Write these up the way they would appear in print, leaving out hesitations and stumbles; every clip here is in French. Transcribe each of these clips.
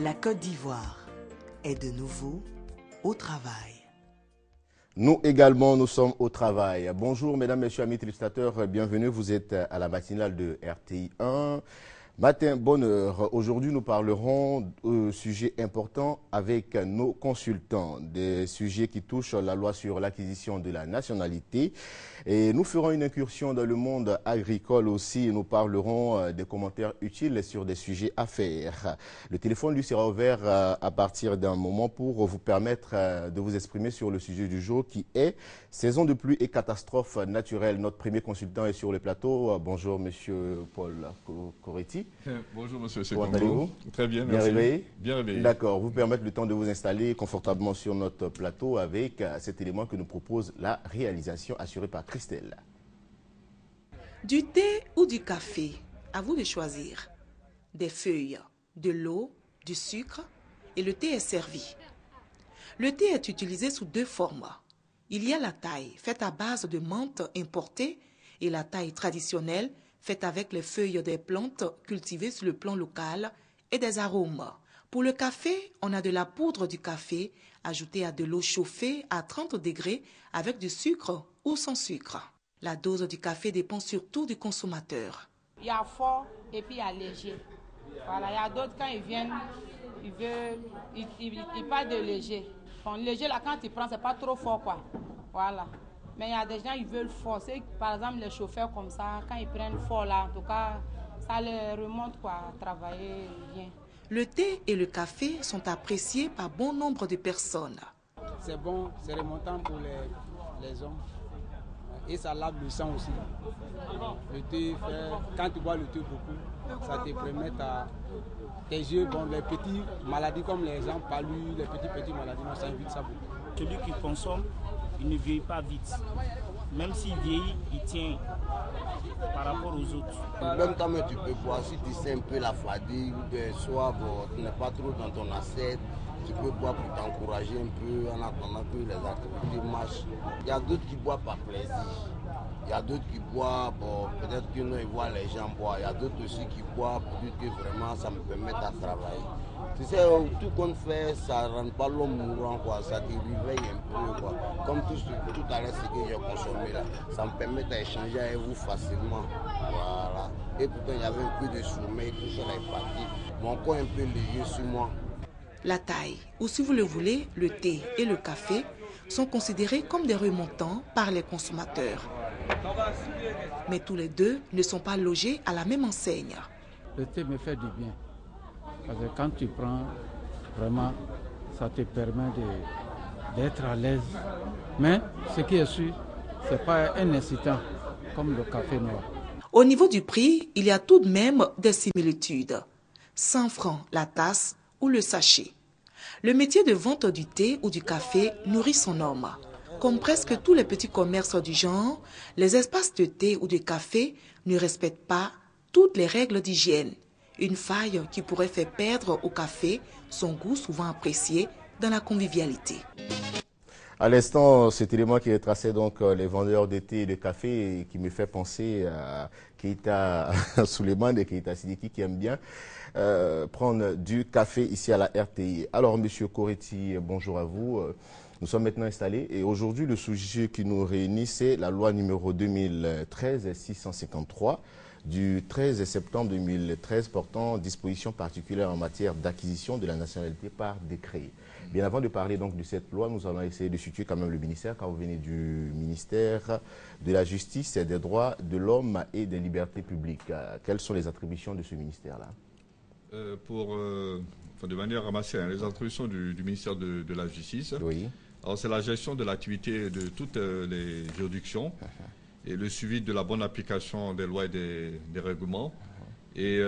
La Côte d'Ivoire est de nouveau au travail. Nous également, nous sommes au travail. Bonjour mesdames, messieurs, amis téléspectateurs, bienvenue. Vous êtes à la matinale de RTI 1. Matin, bonne heure. Aujourd'hui, nous parlerons de sujets importants avec nos consultants, des sujets qui touchent la loi sur l'acquisition de la nationalité. Et nous ferons une incursion dans le monde agricole aussi. Nous parlerons des commentaires utiles sur des sujets à faire. Le téléphone lui sera ouvert à partir d'un moment pour vous permettre de vous exprimer sur le sujet du jour qui est saison de pluie et catastrophes naturelles. Notre premier consultant est sur le plateau. Bonjour monsieur Paul Coretti. Bonjour monsieur Comment allez-vous? Très bien, bien merci. Réveillé? Bien réveillé. D'accord, vous permettre le temps de vous installer confortablement sur notre plateau avec cet élément que nous propose la réalisation assurée par Christelle. Du thé ou du café, à vous de choisir. Des feuilles, de l'eau, du sucre et le thé est servi. Le thé est utilisé sous deux formes. Il y a la taille faite à base de menthe importée et la taille traditionnelle faite avec les feuilles des plantes cultivées sur le plan local et des arômes. Pour le café, on a de la poudre du café ajoutée à de l'eau chauffée à 30 degrés avec du sucre ou sans sucre. La dose du café dépend surtout du consommateur. Il y a fort et puis il y a léger. Voilà, il y a d'autres quand ils viennent, ils parlent de léger. Bon, léger là quand ils prennent, c'est pas trop fort quoi. Voilà. Mais il y a des gens qui veulent forcer, par exemple les chauffeurs comme ça, quand ils prennent fort là, en tout cas, ça les remonte quoi, à travailler bien. Le thé et le café sont appréciés par bon nombre de personnes. C'est bon, c'est remontant pour les hommes. Et ça lave le sang aussi. Le thé, quand tu bois le thé beaucoup, ça te permet à tes yeux, bon, les petites maladies comme les gens palus, les petites maladies, ça évite ça beaucoup. Celui qui consomme, il ne vieillit pas vite. Même s'il vieillit, il tient par rapport aux autres. Même temps, tu peux boire, si tu sens un peu la fatigue, soit bon, tu n'es pas trop dans ton assiette, tu peux boire pour t'encourager un peu en attendant que les activités marchent. Il y a d'autres qui boivent par plaisir. Il y a d'autres qui boivent, bon, peut-être qu'ils voient les gens boire. Il y a d'autres aussi qui boivent pour dire que vraiment ça me permet de travailler. Tu sais, tout qu'on fait, ça ne rend pas l'homme mourant, quoi. Ça te réveille un peu, quoi. Comme tout à l'heure, ce que j'ai consommé là, ça me permet d'échanger avec vous facilement. Voilà. Et pourtant, il y avait un peu de sommeil, tout ça est parti. Mon corps un peu léger sur moi. La taille, ou si vous le voulez, le thé et le café, sont considérés comme des remontants par les consommateurs. Mais tous les deux ne sont pas logés à la même enseigne. Le thé me fait du bien. Parce que quand tu prends, vraiment, ça te permet d'être à l'aise. Mais ce qui est sûr, ce n'est pas un incitant comme le café noir. Au niveau du prix, il y a tout de même des similitudes. 100 francs la tasse ou le sachet. Le métier de vente du thé ou du café nourrit son homme. Comme presque tous les petits commerces du genre, les espaces de thé ou de café ne respectent pas toutes les règles d'hygiène. Une faille qui pourrait faire perdre au café son goût souvent apprécié dans la convivialité. À l'instant, cet élément qui retraçait donc les vendeurs de thé et de café et qui me fait penser à Keïta Souleymane et Keïta Sidiki qui aiment bien prendre du café ici à la RTI. Alors, monsieur Coretti, bonjour à vous. Nous sommes maintenant installés et aujourd'hui, le sujet qui nous réunit, c'est la loi numéro 2013-653 du 13 septembre 2013 portant dispositions particulières en matière d'acquisition de la nationalité par décret. Bien avant de parler donc de cette loi, nous allons essayer de situer quand même le ministère, car vous venez du ministère de la Justice et des droits de l'homme et des libertés publiques. Quelles sont les attributions de ce ministère-là? De manière ramassée, les attributions du ministère de la Justice. Oui. Alors c'est la gestion de l'activité de toutes les juridictions et le suivi de la bonne application des lois et des règlements et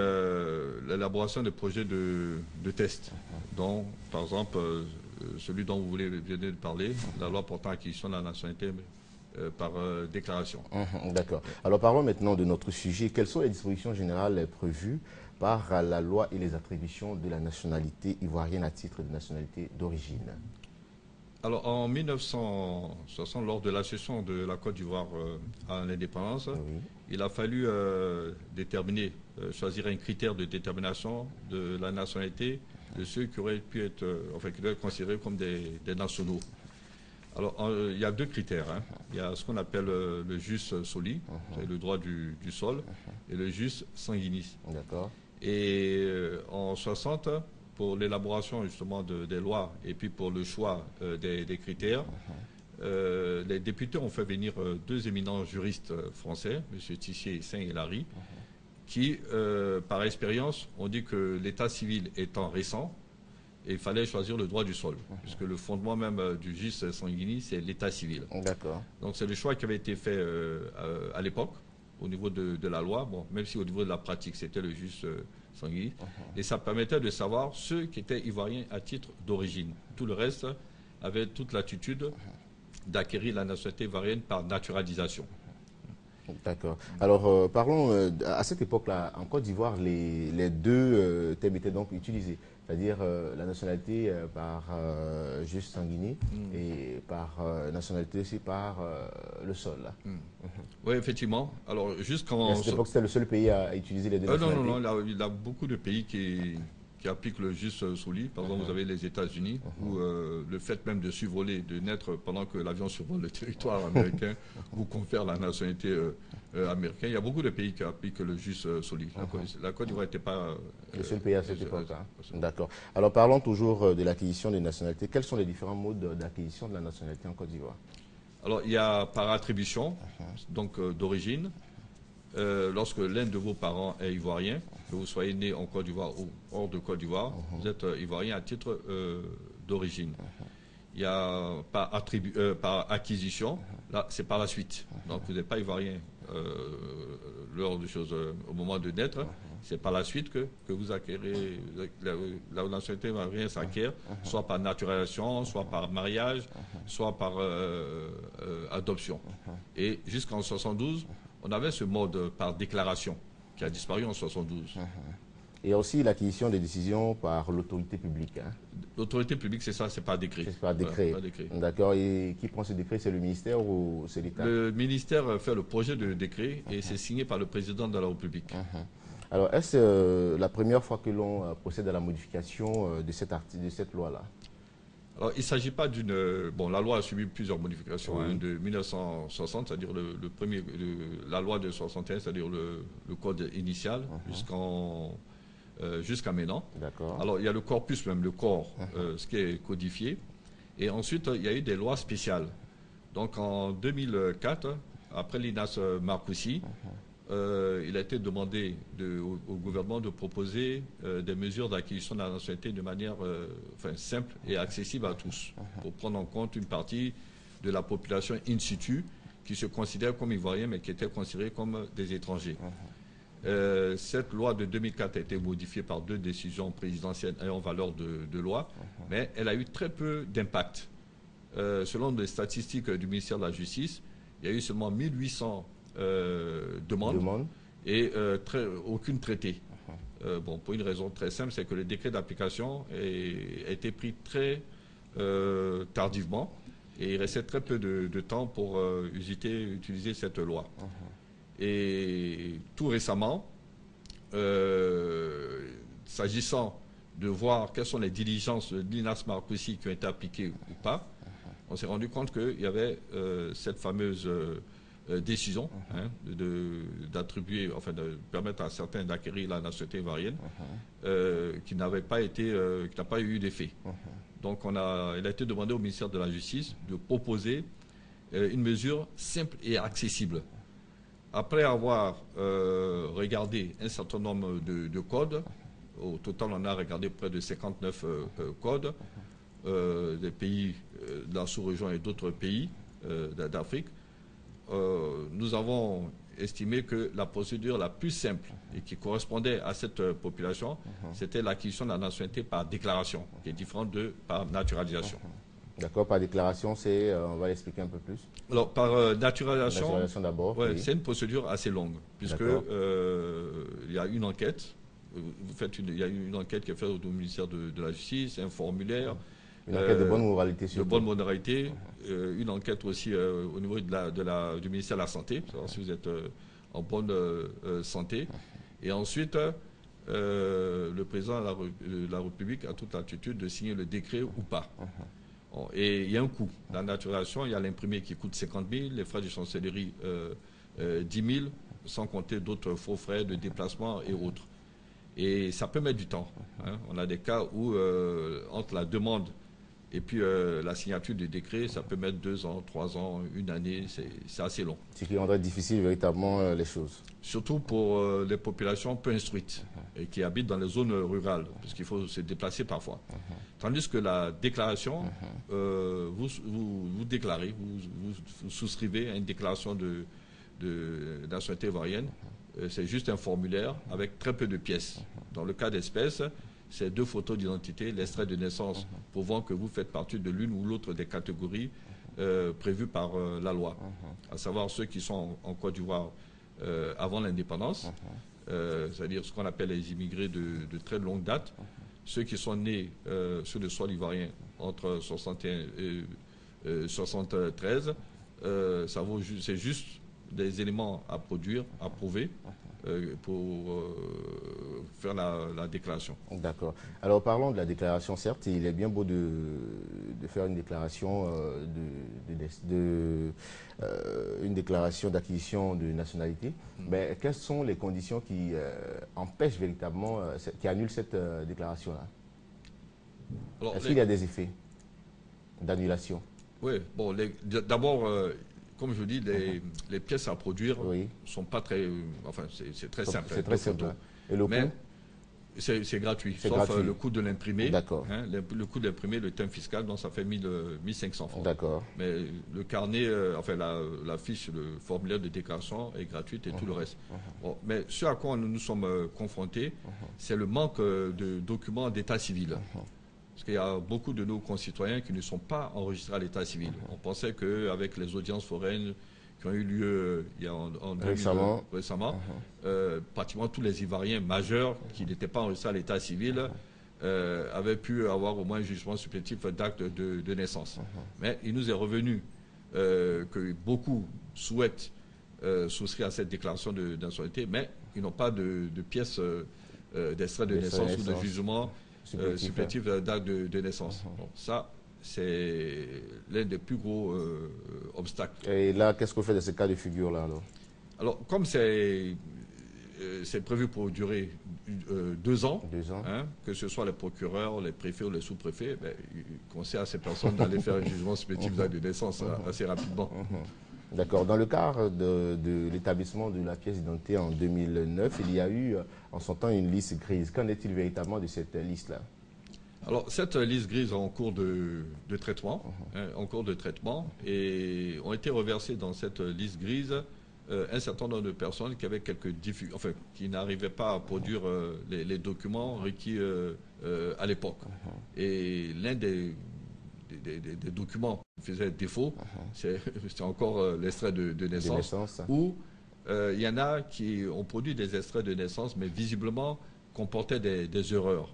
l'élaboration des projets de tests, dont par exemple celui dont vous venez de parler, la loi portant acquisition de la nationalité par déclaration. D'accord. Alors parlons maintenant de notre sujet. Quelles sont les dispositions générales prévues par la loi et les attributions de la nationalité ivoirienne à titre de nationalité d'origine? Alors en 1960, lors de l'accession de la Côte d'Ivoire à l'indépendance, oui, il a fallu choisir un critère de détermination de la nationalité de ceux qui auraient pu être, qui doivent être considérés comme des nationaux. Alors, il y a 2 critères. Hein. Il y a ce qu'on appelle le jus soli, c'est le droit du sol, et le jus sanguinis. D'accord. Et en 60, pour l'élaboration justement des lois et puis pour le choix des critères, les députés ont fait venir 2 éminents juristes français, M. Tissier et Saint-Hilary, qui, par expérience, ont dit que l'état civil étant récent, il fallait choisir le droit du sol, puisque le fondement même du jus sanguinis, c'est l'état civil. D'accord. Donc c'est le choix qui avait été fait à l'époque, au niveau de la loi, bon, même si au niveau de la pratique, c'était le jus sanguinis. Et ça permettait de savoir ceux qui étaient ivoiriens à titre d'origine. Tout le reste avait toute l'attitude d'acquérir la nationalité ivoirienne par naturalisation. D'accord. Alors, parlons, à cette époque-là, en Côte d'Ivoire, les 2 thèmes étaient donc utilisés, c'est-à-dire la nationalité par jus sanguinis et par nationalité aussi par le sol. Là. Oui, effectivement. Alors, jusqu'en... À cette époque, c'était le seul pays à utiliser les 2 nationalités. Non, il y a beaucoup de pays qui appliquent le jus soli. Par exemple, vous avez les États-Unis, où le fait même de survoler, de naître pendant que l'avion survole le territoire américain, vous confère la nationalité américaine. Il y a beaucoup de pays qui appliquent le jus soli. La Côte d'Ivoire n'était pas... le seul pays à cette époque. D'accord. Alors, parlons toujours de l'acquisition des nationalités. Quels sont les différents modes d'acquisition de la nationalité en Côte d'Ivoire? Alors, il y a par attribution, donc d'origine. Lorsque l'un de vos parents est ivoirien, que vous soyez né en Côte d'Ivoire ou hors de Côte d'Ivoire, vous êtes ivoirien à titre d'origine. Il y a par acquisition, là c'est par la suite. Donc vous n'êtes pas ivoirien lors des choses au moment de naître, c'est par la suite que vous acquérez, la nationalité ivoirienne s'acquiert, soit par naturalisation, soit par mariage, soit par adoption. Et jusqu'en 72, on avait ce mode par déclaration qui a disparu en 72. Et aussi l'acquisition des décisions par l'autorité publique. Hein. L'autorité publique, c'est ça, c'est par décret. C'est par décret. D'accord. Et qui prend ce décret? C'est le ministère ou c'est l'État? Le ministère fait le projet de décret et c'est signé par le président de la République. Alors, est-ce la première fois que l'on procède à la modification de cette loi-là? Alors, il ne s'agit pas d'une... Bon, la loi a subi plusieurs modifications. Hein, de 1960, c'est-à-dire la loi de 61, c'est-à-dire le code initial, jusqu'à maintenant. Alors, il y a le corpus même, le corps, ce qui est codifié. Et ensuite, il y a eu des lois spéciales. Donc, en 2004, après l'INAS Marcoussis, il a été demandé au gouvernement de proposer des mesures d'acquisition de la nationalité de manière simple et accessible à tous, pour prendre en compte une partie de la population in situ qui se considère comme ivoirien mais qui était considérée comme des étrangers. Cette loi de 2004 a été modifiée par 2 décisions présidentielles ayant valeur de loi, mais elle a eu très peu d'impact. Selon les statistiques du ministère de la Justice, il y a eu seulement 1800 demandes et aucune traitée. Bon, pour une raison très simple, c'est que le décret d'application a été pris très tardivement et il restait très peu de temps pour utiliser cette loi. Et tout récemment, s'agissant de voir quelles sont les diligences de l'INAS Marcoussis qui ont été appliquées ou pas, on s'est rendu compte qu'il y avait cette fameuse décision d'attribuer, de permettre à certains d'acquérir la nationalité ivoirienne qui n'a pas eu d'effet. Donc il a été demandé au ministère de la Justice de proposer une mesure simple et accessible. Après avoir regardé un certain nombre de codes, au total on a regardé près de 59 codes des pays de la sous-région et d'autres pays d'Afrique, nous avons estimé que la procédure la plus simple et qui correspondait à cette population, c'était l'acquisition de la nationalité par déclaration, qui est différente de par naturalisation. D'accord, par déclaration, c'est, on va l'expliquer un peu plus. Alors, par naturalisation d'abord. Ouais, oui. C'est une procédure assez longue, puisque il y a une enquête. Il y a une enquête qui est faite au ministère de la Justice, un formulaire. Une enquête de bonne moralité, surtout. De bonne moralité. Une enquête aussi au niveau du ministère de la Santé, pour savoir si vous êtes en bonne santé. Et ensuite, le président de la République a toute l'attitude de signer le décret ou pas. Bon, et il y a un coût. La naturalisation, il y a l'imprimé qui coûte 50 000, les frais de chancellerie 10 000, sans compter d'autres faux frais de déplacement et autres. Et ça peut mettre du temps. Hein. On a des cas où, entre la demande et puis la signature du décret, ça peut mettre 2 ans, 3 ans, 1 année, c'est assez long. Ce qui rendrait difficile véritablement les choses. Surtout pour les populations peu instruites et qui habitent dans les zones rurales, parce qu'il faut se déplacer parfois. Tandis que la déclaration, vous déclarez, vous souscrivez à une déclaration de nationalité ivoirienne. C'est juste un formulaire avec très peu de pièces. Dans le cas d'espèce, c'est 2 photos d'identité, l'extrait de naissance prouvant que vous faites partie de l'une ou l'autre des catégories prévues par la loi, à savoir ceux qui sont en Côte d'Ivoire avant l'indépendance, c'est-à-dire ce qu'on appelle les immigrés de très longue date, ceux qui sont nés sur le sol ivoirien entre 61 et 73, c'est juste des éléments à produire, à prouver pour faire la déclaration. D'accord. Alors parlons de la déclaration. Certes, il est bien beau de faire une déclaration une déclaration d'acquisition de nationalité, mais quelles sont les conditions qui empêchent véritablement, qui annulent cette déclaration-là? Est-ce qu'il y a des effets d'annulation? Oui, bon, d'abord, comme je dis, les pièces à produire ne sont pas très... enfin, c'est très simple. C'est très simple. Et le coût? C'est gratuit, sauf le coût de l'imprimé. D'accord. Hein, le coût de l'imprimé, le thème fiscal, donc ça fait 1500 francs. D'accord. Mais le carnet, enfin la fiche, le formulaire de déclaration est gratuite et tout le reste. Bon, mais ce à quoi nous nous sommes confrontés, c'est le manque de documents d'état civil. Parce qu'il y a beaucoup de nos concitoyens qui ne sont pas enregistrés à l'état civil. On pensait qu'avec les audiences foraines qui ont eu lieu récemment, pratiquement tous les Ivoiriens majeurs qui n'étaient pas enregistrés à l'état civil avaient pu avoir au moins un jugement supplétif d'acte de naissance. Mais il nous est revenu que beaucoup souhaitent souscrire à cette déclaration de nationalité, mais ils n'ont pas de pièces d'extrait de naissance ou de jugement supplétif d'acte de naissance. Bon, ça, c'est l'un des plus gros obstacles. Et là, qu'est-ce qu'on fait de ces cas de figure-là alors, comme c'est prévu pour durer 2 ans, hein, que ce soit les procureurs, les préfets ou les sous-préfets, ben, ils conseillent à ces personnes d'aller faire un jugement supplétif d'acte de naissance assez rapidement. D'accord. Dans le cadre de l'établissement de la pièce d'identité en 2009, il y a eu en son temps une liste grise. Qu'en est-il véritablement de cette liste-là? Alors, cette liste grise est en cours de traitement, et ont été reversées dans cette liste grise un certain nombre de personnes qui avaient quelques difficultés, enfin, qui n'arrivaient pas à produire les documents requis à l'époque. Et l'un des documents qui faisaient défaut, c'est encore l'extrait de naissance, où il y en a qui ont produit des extraits de naissance, mais visiblement comportaient des erreurs.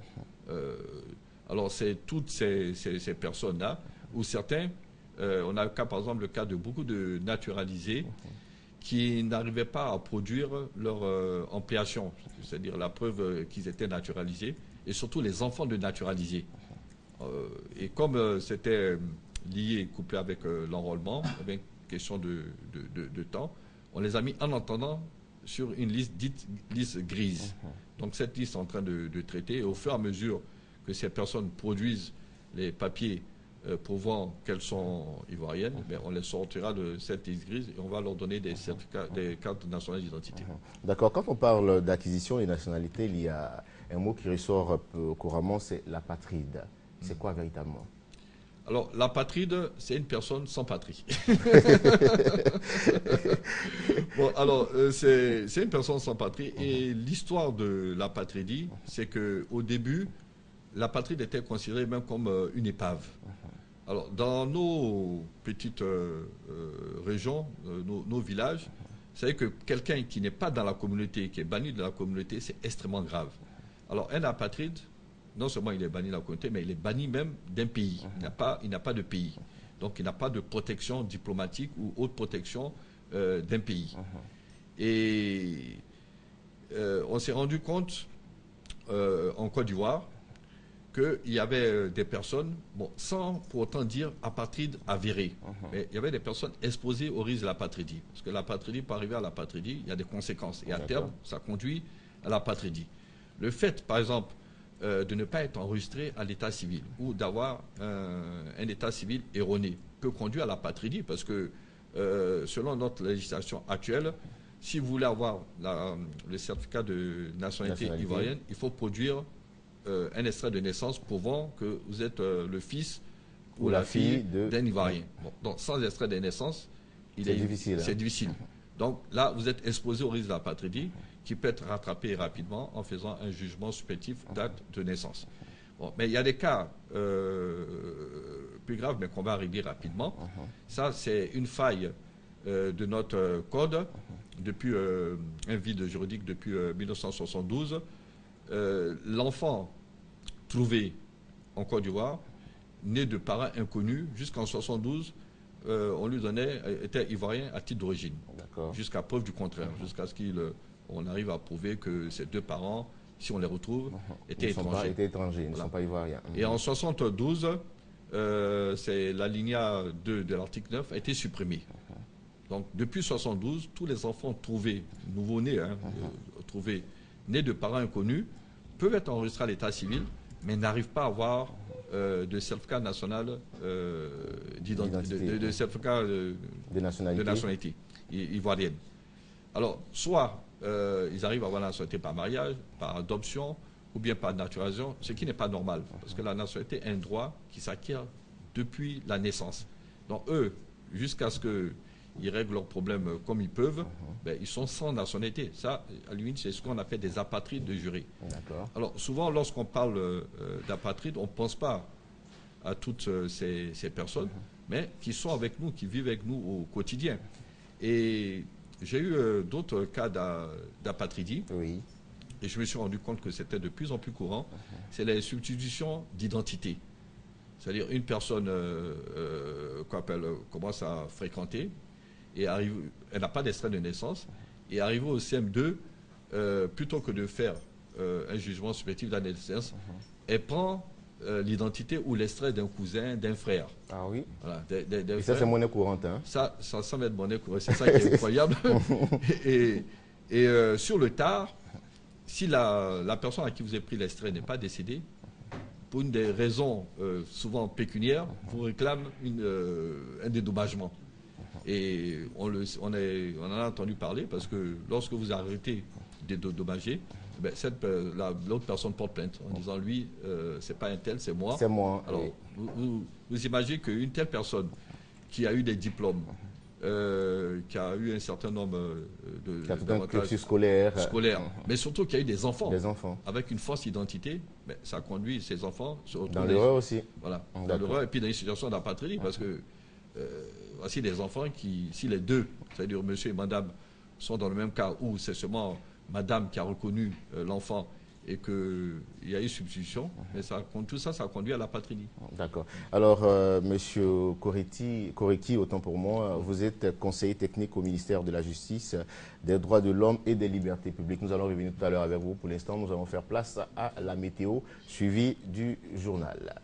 Alors, c'est toutes ces personnes-là, ou certains, on a par exemple le cas de beaucoup de naturalisés qui n'arrivaient pas à produire leur ampliation, c'est-à-dire la preuve qu'ils étaient naturalisés, et surtout les enfants de naturalisés. Et comme c'était lié, couplé avec l'enrôlement, question de temps, on les a mis en attendant sur une liste dite liste grise. Donc cette liste est en train de traiter, et au fur et à mesure que ces personnes produisent les papiers prouvant qu'elles sont ivoiriennes, on les sortira de cette liste grise et on va leur donner des certificats, des cartes nationales d'identité. D'accord. Quand on parle d'acquisition et nationalité, il y a un mot qui ressort couramment, c'est l'apatride. C'est quoi véritablement? Alors, l'apatride, c'est une personne sans patrie. Bon, alors, c'est une personne sans patrie. Et l'histoire de l'apatridie, c'est qu'au début, l'apatride était considérée même comme une épave. Alors, dans nos petites régions, nos villages, vous savez que quelqu'un qui n'est pas dans la communauté, qui est banni de la communauté, c'est extrêmement grave. Alors, un apatride, non seulement il est banni de la communauté, mais il est banni même d'un pays. Il n'a pas de pays. Donc, il n'a pas de protection diplomatique ou autre protection d'un pays. Et on s'est rendu compte en Côte d'Ivoire qu'il y avait des personnes, bon, sans pour autant dire apatrides avérées, mais il y avait des personnes exposées au risque de l'apatridie. Parce que l'apatridie, pour arriver à l'apatridie, il y a des conséquences. Et à terme, ça conduit à l'apatridie. Le fait, par exemple, de ne pas être enregistré à l'état civil ou d'avoir un état civil erroné peut conduire à l'apatridie parce que, selon notre législation actuelle, si vous voulez avoir le certificat de nationalité ivoirienne, il faut produire un extrait de naissance prouvant que vous êtes le fils ou la fille d'un Ivoirien. Bon, donc, sans extrait de naissance, c'est difficile. Donc là, vous êtes exposé au risque de l'apatridie qui peut être rattrapé rapidement en faisant un jugement supplétif d'acte de naissance. Bon, mais il y a des cas plus graves, mais qu'on va régler rapidement. Ça, c'est une faille de notre code depuis un vide juridique depuis 1972. L'enfant trouvé en Côte d'Ivoire, né de parents inconnus, jusqu'en 1972, on lui était ivoirien à titre d'origine, jusqu'à preuve du contraire, jusqu'à ce qu'on arrive à prouver que ces deux parents, si on les retrouve, étaient étrangers. Ils ne sont pas ivoiriens. Et en 1972, c'est l'alinéa 2 de l'article 9 a été supprimé. Donc depuis 1972, tous les enfants trouvés, nouveau-nés, trouvés, nés de parents inconnus, peuvent être enregistrés à l'état civil, mais n'arrivent pas à avoir de certificat national de certificat de nationalité ivoirienne. Alors, soit ils arrivent à avoir la nationalité par mariage, par adoption, ou bien par naturalisation, ce qui n'est pas normal, parce que la nationalité est un droit qui s'acquiert depuis la naissance. Donc eux, jusqu'à ce qu'ils règlent leurs problèmes comme ils peuvent, ben, ils sont sans nationalité. Ça, à la limite, c'est ce qu'on appelle des apatrides de jurés. Alors, souvent, lorsqu'on parle d'apatrides, on ne pense pas à toutes ces personnes, mais qui sont avec nous, qui vivent avec nous au quotidien. Et j'ai eu d'autres cas d'apatridie, et je me suis rendu compte que c'était de plus en plus courant. C'est les substitutions d'identité. C'est-à-dire une personne commence à fréquenter, et elle n'a pas d'extrait de naissance, et arrive au CM2, plutôt que de faire un jugement supplétif de la naissance, elle prend l'identité ou l'extrait d'un cousin, d'un frère. Ah oui. Voilà, et ça, c'est monnaie courante. Hein? Ça semble être monnaie courante, c'est ça qui est incroyable. et sur le tard, si la personne à qui vous avez pris l'extrait n'est pas décédée, pour une des raisons souvent pécuniaires, vous réclame un dédommagement. Et on en a entendu parler parce que lorsque vous arrêtez de dédommager, ben, l'autre personne porte plainte en disant lui, c'est pas un tel, c'est moi. C'est moi. Alors, vous imaginez qu'une telle personne qui a eu des diplômes, qui a eu un certain nombre de cursus scolaire, mais surtout qui a eu des enfants. Avec une fausse identité, ben, ça conduit ces enfants dans l'erreur aussi. Voilà, dans l'erreur et puis dans une situation d'apatridie parce que voici des enfants qui, si les deux, c'est-à-dire monsieur et madame, sont dans le même cas où c'est seulement madame qui a reconnu l'enfant et qu'il y a eu substitution, mais tout ça, ça conduit à l'apatridie. D'accord. Alors, monsieur Koreki, autant pour moi, vous êtes conseiller technique au ministère de la Justice, des droits de l'homme et des libertés publiques. Nous allons revenir tout à l'heure avec vous. Pour l'instant, nous allons faire place à la météo, suivie du journal.